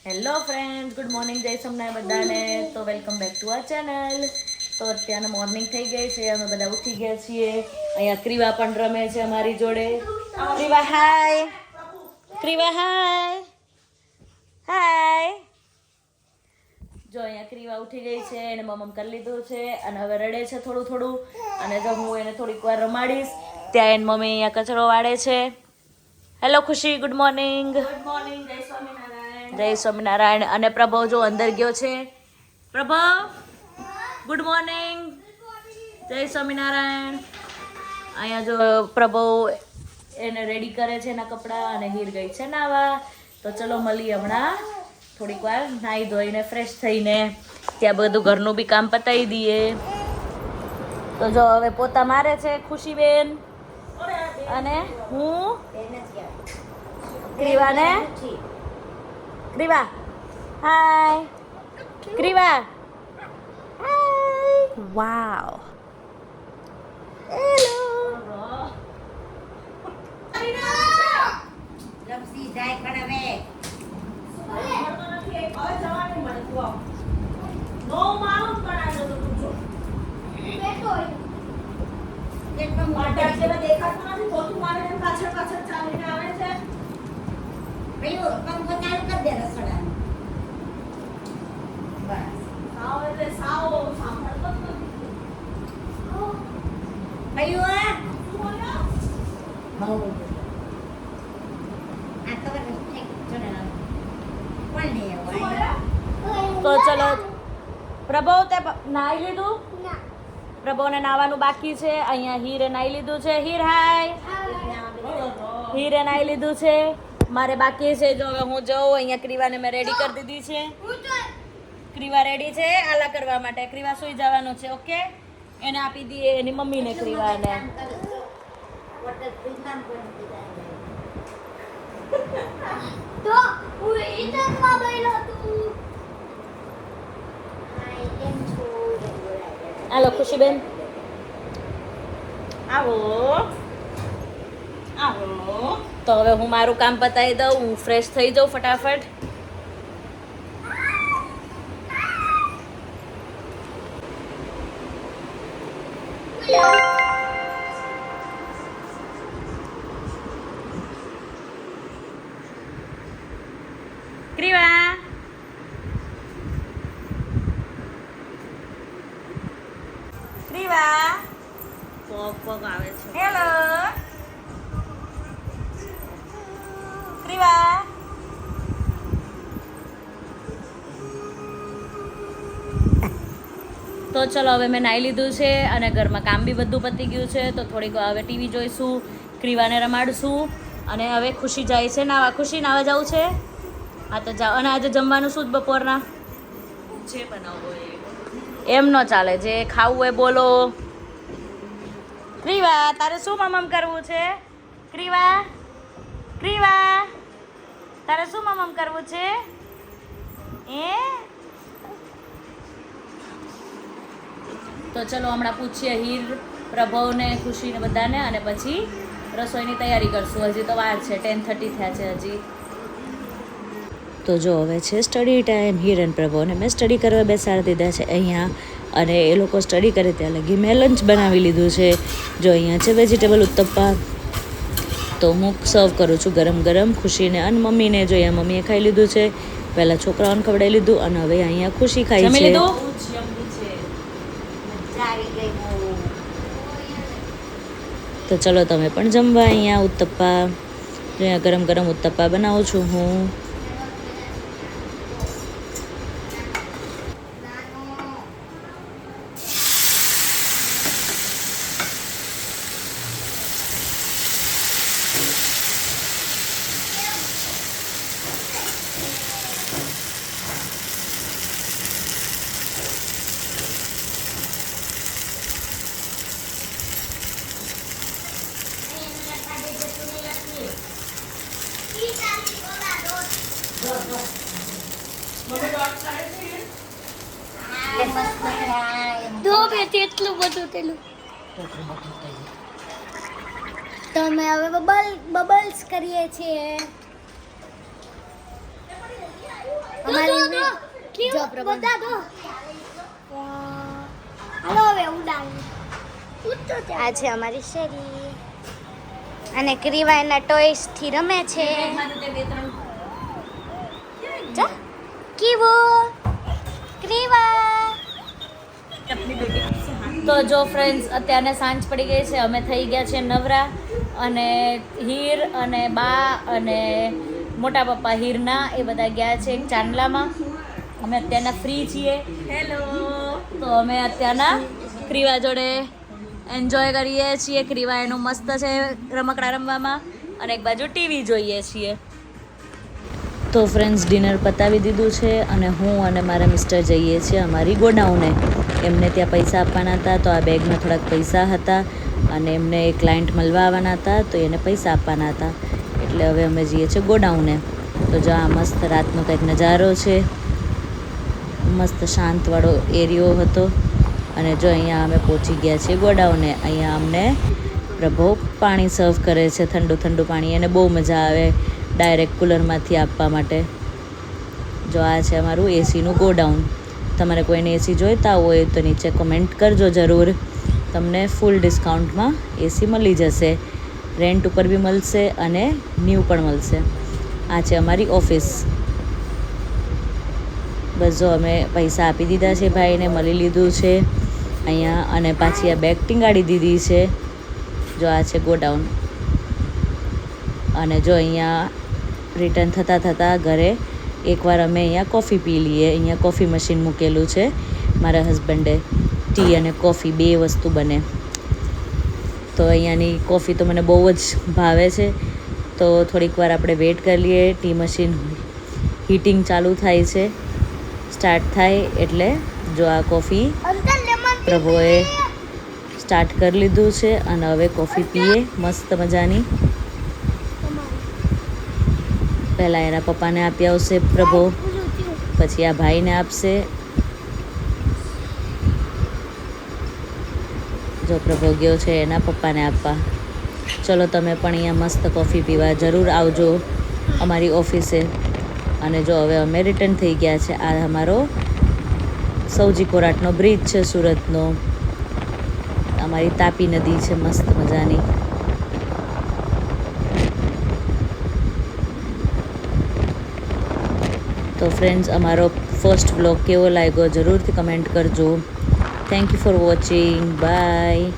Hello friends, good morning, જય સોમનાથ બધાને. તો welcome back to R channel. તો અત્યારે મોર્નિંગ થઈ ગઈ છે, અમે બધા ઉઠી ગયા છીએ. અહીંયા ક્રીવા પણ રમે છે અમારી જોડે. ક્રીવા હાય, ક્રીવા હાય, હાય. જો અહીંયા ક્રીવા ઉઠી ગઈ છે, એને મમ્મ કરી લીધું છે અને હવે રડે છે થોડું થોડું. અને જો હું એને થોડીક વાર રમાડીશ ત્યાં એની મમ્મી અહીંયા કચરો વાળે છે. હેલો ખુશી, ગુડ મોર્નિંગ. ગુડ મોર્નિંગ, જય સ્વામિનારાયણ. જય સ્વામિનારાયણ. અને પ્રભવ જો અંદર ગયો છે. પ્રભવ, ગુડ મોર્નિંગ, જય સ્વામિનારાયણ. અહીંયા જો પ્રભવ એને રેડી કરે છે એના કપડાં અને હીર ગઈ છે નાવા. તો ચલો મળીએ હમણાં થોડીક વાર, નાહી ધોઈને ફ્રેશ થઈને ત્યાં બધું ઘરનું બી કામ પતાવી દઈએ. તો જો હવે પોતા મારે છે ખુશીબેન અને હું ક્રીવાને. ક્રીવા હાય, ક્રીવા હાય. વાવ, હેલો. તો ચલો પ્રભવ, તે નાહી લીધું? પ્રભવને નાવાનું બાકી છે. અહીંયા હીરે નાહી લીધું છે. હીર હાય, હીરે નાહી લીધું છે. મારે બાકી છે. જો હવે હું જાઉં. અહીંયા ક્રીવાને મેં રેડી કરી દીધી છે. ક્રીવા રેડી છે આલા કરવા માટે. ક્રીવા સુઈ જવાનું છે. ઓકે, એને આપી દઈએ એની મમ્મીને ક્રીવાને. તો હું ઈતરમાં બેઠો છું. હાલો ખુશીબેન, આવો આવો. તો હવે હું મારું કામ પતાવી દઉં, હું ફ્રેશ થઈ જાઉં ફટાફટ. ક્રીવા, ક્રીવા પગ પગ આવે છે. હેલો ક્રીવા. તો ચલો હવે મેં નાહી લીધું છે અને ઘરમાં કામ બી બધું પતી ગયું છે. તો થોડીક હવે ટીવી જોઈશું, ક્રીવાને રમાડશું અને હવે ખુશી જાય છે નાવા. ખુશી, નાવા જવું છે? હા તો જાઓ. અને આજે જમવાનું શું જ બપોરના? જે બનાવવું હોય એમ ન ચાલે, જે ખાવું હોય બોલો. ક્રીવા, તારે શું મમમ કરવું છે? ક્રીવા, ક્રીવા, તારે શું મમમ કરવું છે? તો ચલો હમણાં પૂછીએ હીર, પ્રભવને, ખુશીને બધાને અને પછી રસોઈની તૈયારી કરશું. હજી તો વાર છે, 10:30 થયા છે હજી. તો જો હવે છે સ્ટડી ટાઈમ. હીર અને પ્રભવને મેં સ્ટડી કરવા બેસાડી દીધા છે અહીંયા. અને એ લોકો સ્ટડી કરે ત્યાં લગી મેં લંચ બનાવી લીધું છે. જો અહીંયા છે વેજીટેબલ ઉત્તપ્પા. તો હું સર્વ કરું છું ગરમ ગરમ ખુશીને અને મમ્મીને. જો અહીંયા મમ્મીએ ખાઈ લીધું છે, પહેલાં છોકરાઓને ખવડાવી લીધું અને હવે અહીંયા ખુશી ખાઈ છે. તો ચલો તમે પણ જમવા. અહીંયા ઉત્તપ્પા, અહીંયા ગરમ ગરમ ઉત્તપ્પા બનાવું છું હું. દો બેટી એટલું બધું તેલું તો અમે હવે બબલ્સ કરીએ છીએ. અમારી જો પ્રભુ બધા દો હાલો હવે ઉડાન આ છે અમારી શેરી અને ક્રીવા એના ટોયસ થી રમે છે જો કીવો ક્રીવા તો જો ફ્રેન્ડ્સ અત્યારને સાંજ પડી ગઈ છે, અમે થઈ ગયા છે નવરા, અને હીર અને બા અને મોટા પપ્પા હીરના એ બધા ગયા છે ચાંદલામાં. અમે અત્યારના ફ્રી છીએ. હેલો. તો અમે અત્યારના ક્રીવા જોડે એન્જોય કરીએ છીએ. ક્રીવા એનું મસ્ત છે રમકડા રમવામાં, અને એક બાજુ ટીવી જોઈએ છીએ. તો ફ્રેન્ડ્સ ડિનર પતાવી દીધું છે, અને હું અને મારા મિસ્ટર જઈએ છીએ અમારી ગોડાઉને. એમને ત્યાં પૈસા આપવાના હતા, તો આ બેગમાં થોડાક પૈસા હતા, અને એમને એક ક્લાયન્ટ મળવા આવવાના હતા, તો એને પૈસા આપવાના હતા. એટલે હવે અમે જઈએ છીએ ગોડાઉને. તો જો આ મસ્ત રાતનો કંઈક નજારો છે, મસ્ત શાંતવાળો એરિયો હતો. અને જો અહીંયા અમે પહોંચી ગયા છીએ ગોડાઉને. અહીંયા અમને પ્રભુ પાણી સર્વ કરે છે, ઠંડુ ઠંડુ પાણી, એને બહુ મજા આવે ડાયરેક્ટ કુલરમાંથી આપવા માટે. જો આ છે અમારું એસીનું ગોડાઉન. તમારે કોઈને એસી જોઈતા હોય તો નીચે કમેન્ટ કરજો જરૂર. તમને ફૂલ ડિસ્કાઉન્ટમાં એસી મળી જશે. રેન્ટ ઉપર બી મળશે અને ન્યૂ પણ મળશે. આ છે અમારી ઓફિસ. બસ જો અમે પૈસા આપી દીધા છે, ભાઈને મળી લીધું છે અહીંયા, અને પાછી આ બેગ ટીંગાડી દીધી છે. જો આ છે ગોડાઉન. અને જો અહીંયા રિટર્ન થતાં ઘરે એકવાર અમે અહીંયા કોફી પી લઈએ. અહીંયા કોફી મશીન મૂકેલું છે મારા હસબન્ડે. ટી અને કોફી બે વસ્તુ બને. તો અહીંયાની કોફી તો મને બહુ જ ભાવે છે. તો થોડીક વાર આપણે વેઇટ કરી લઈએ. ટી મશીન હીટિંગ ચાલુ થાય છે, સ્ટાર્ટ થાય એટલે જો આ કોફી પ્રભુએ સ્ટાર્ટ કરી લીધું છે, અને હવે કોફી પીએ મસ્ત મજાની. પહેલાં એના પપ્પાને આપી આવશે પ્રભુ, પછી આ ભાઈને આપશે. જો પ્રભુ ગયો છે એના પપ્પાને આપવા. ચલો તમે પણ અહીંયા મસ્ત કોફી પીવા જરૂર આવજો અમારી ઓફિસે. અને જો હવે અમે રિટર્ન થઈ ગયા છે. આ અમારો સૌજી કોરાટનો બ્રિજ છે સુરતનો. અમારી તાપી નદી છે મસ્ત મજાની. તો ફ્રેન્ડ્સ અમારો ફર્સ્ટ વ્લોગ કેવો લાગ્યો જરૂરથી કમેન્ટ કરજો. Thank you for watching. By.